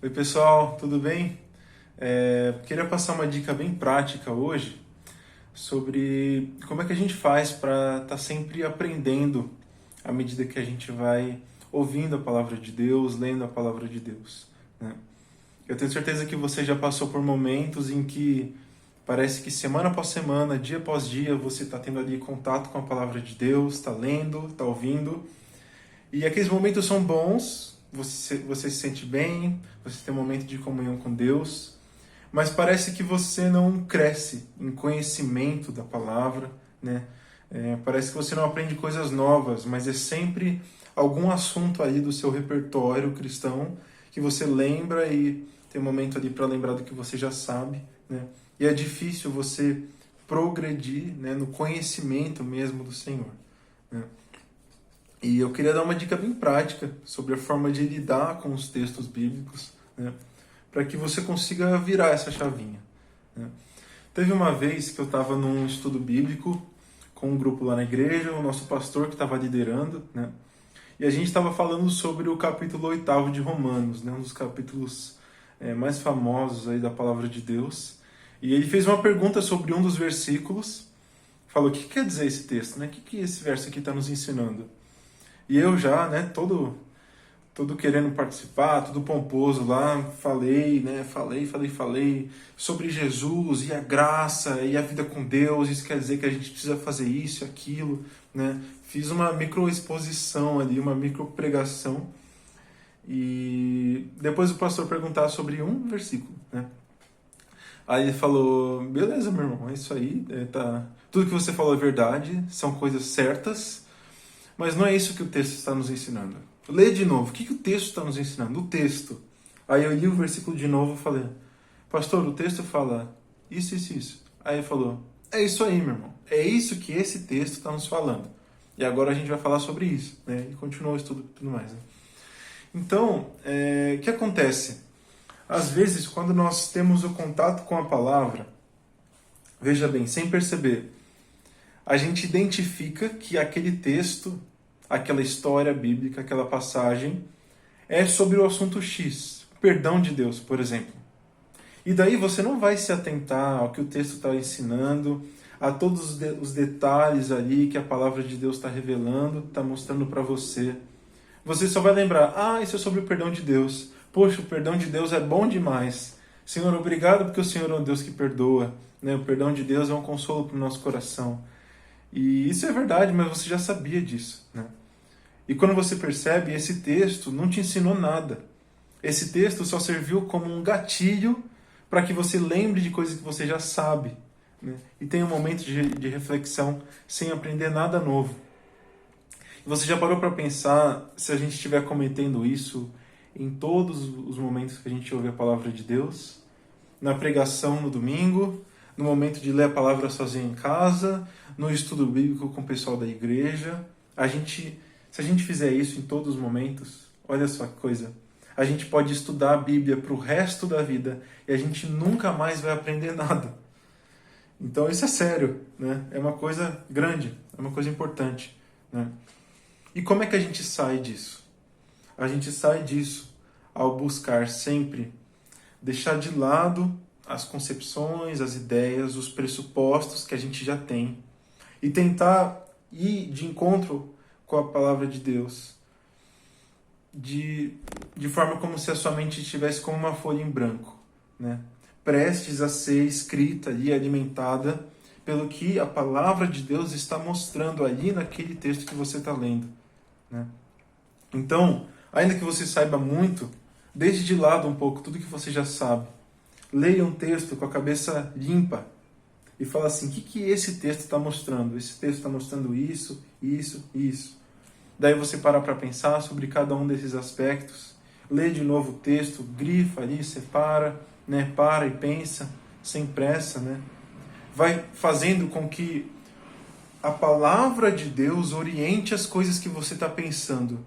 Oi pessoal, tudo bem? Queria passar uma dica bem prática hoje sobre como é que a gente faz para estar sempre aprendendo à medida que a gente vai ouvindo a palavra de Deus, lendo a palavra de Deus, né? Eu tenho certeza que você já passou por momentos em que parece que semana após semana, dia após dia, você está tendo ali contato com a palavra de Deus, está lendo, está ouvindo, e aqueles momentos são bons, você se sente bem, você tem um momento de comunhão com Deus, mas parece que você não cresce em conhecimento da palavra, né? Parece que você não aprende coisas novas, mas é sempre algum assunto ali do seu repertório cristão que você lembra e tem um momento ali para lembrar do que você já sabe, né? E é difícil você progredir, né, no conhecimento mesmo do Senhor, né? E eu queria dar uma dica bem prática sobre a forma de lidar com os textos bíblicos, né, para que você consiga virar essa chavinha, né? Teve uma vez que eu estava num estudo bíblico com um grupo lá na igreja, o nosso pastor que estava liderando, né, e a gente estava falando sobre o capítulo 8º de Romanos, né, um dos capítulos mais famosos aí da palavra de Deus. E ele fez uma pergunta sobre um dos versículos, falou: o que quer dizer esse texto, né? O que esse verso aqui está nos ensinando? E eu já, né, todo querendo participar, todo pomposo lá, falei, né, falei sobre Jesus e a graça e a vida com Deus. Isso quer dizer que a gente precisa fazer isso, aquilo, né? Fiz uma microexposição ali, uma micropregação. E depois o pastor perguntar sobre um versículo, né? Aí ele falou: beleza, meu irmão, é isso aí, tá. Tudo que você falou é verdade, são coisas certas, mas não é isso que o texto está nos ensinando. Lê de novo. O que o texto está nos ensinando? O texto. Aí eu li o versículo de novo e falei: pastor, o texto fala isso, isso, isso. Aí ele falou: é isso aí, meu irmão. É isso que esse texto está nos falando. E agora a gente vai falar sobre isso, né? E continuou o estudo e tudo mais, né? Então, o que acontece? Às vezes, quando nós temos o contato com a palavra, veja bem, sem perceber, a gente identifica que aquele texto, aquela história bíblica, aquela passagem, é sobre o assunto X, perdão de Deus, por exemplo. E daí você não vai se atentar ao que o texto está ensinando, a todos os detalhes ali que a palavra de Deus está revelando, está mostrando para você. Você só vai lembrar: ah, isso é sobre o perdão de Deus. Poxa, o perdão de Deus é bom demais. Senhor, obrigado porque o Senhor é um Deus que perdoa, né? O perdão de Deus é um consolo para o nosso coração. E isso é verdade, mas você já sabia disso, né? E quando você percebe, esse texto não te ensinou nada. Esse texto só serviu como um gatilho para que você lembre de coisas que você já sabe, né? E tenha um momento de reflexão sem aprender nada novo. E você já parou para pensar se a gente estiver cometendo isso em todos os momentos que a gente ouve a palavra de Deus? Na pregação no domingo, no momento de ler a palavra sozinho em casa, no estudo bíblico com o pessoal da igreja. Se a gente fizer isso em todos os momentos, olha só que coisa, a gente pode estudar a Bíblia para o resto da vida e a gente nunca mais vai aprender nada. Então isso é sério, né? É uma coisa grande, é uma coisa importante, né? E como é que a gente sai disso? A gente sai disso ao buscar sempre deixar de lado as concepções, as ideias, os pressupostos que a gente já tem e tentar ir de encontro com a palavra de Deus de forma como se a sua mente estivesse como uma folha em branco, né? Prestes a ser escrita e alimentada pelo que a palavra de Deus está mostrando ali naquele texto que você está lendo, né? Então, ainda que você saiba muito, deixe de lado um pouco tudo que você já sabe. Leia um texto com a cabeça limpa e fala assim: o que esse texto está mostrando? Esse texto está mostrando isso, isso, isso. Daí você para pensar sobre cada um desses aspectos, lê de novo o texto, grifa ali, separa, né? Para e pensa, sem pressa, né? Vai fazendo com que a palavra de Deus oriente as coisas que você está pensando,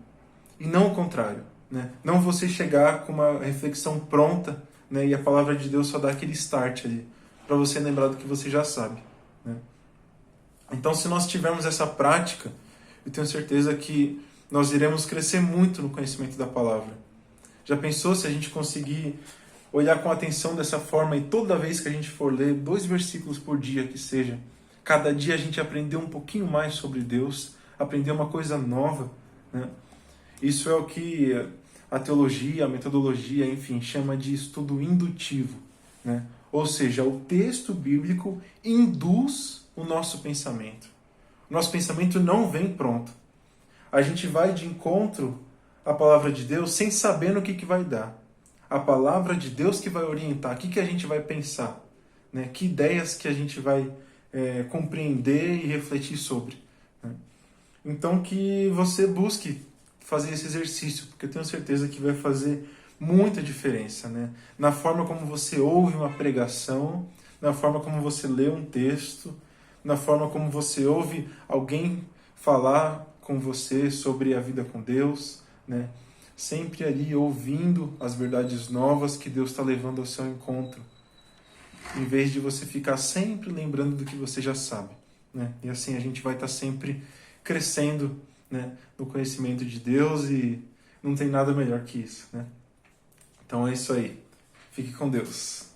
e não o contrário, né? Não você chegar com uma reflexão pronta, né, e a palavra de Deus só dá aquele start ali, para você lembrar do que você já sabe, né? Então, se nós tivermos essa prática, eu tenho certeza que nós iremos crescer muito no conhecimento da palavra. Já pensou se a gente conseguir olhar com atenção dessa forma e toda vez que a gente for ler 2 versículos por dia que seja, cada dia a gente aprender um pouquinho mais sobre Deus, aprender uma coisa nova, né? Isso é o que a teologia, a metodologia, enfim, chama de estudo indutivo, né? Ou seja, o texto bíblico induz o nosso pensamento. O nosso pensamento não vem pronto. A gente vai de encontro à palavra de Deus sem saber no que vai dar. A palavra de Deus que vai orientar, o que a gente vai pensar, né? Que ideias que a gente vai compreender e refletir sobre, né? Então que você busque fazer esse exercício, porque eu tenho certeza que vai fazer muita diferença, né? Na forma como você ouve uma pregação, na forma como você lê um texto, na forma como você ouve alguém falar com você sobre a vida com Deus, né? Sempre ali ouvindo as verdades novas que Deus está levando ao seu encontro, em vez de você ficar sempre lembrando do que você já sabe, né? E assim a gente vai estar sempre crescendo, né, no conhecimento de Deus, e não tem nada melhor que isso, né? Então é isso aí. Fique com Deus.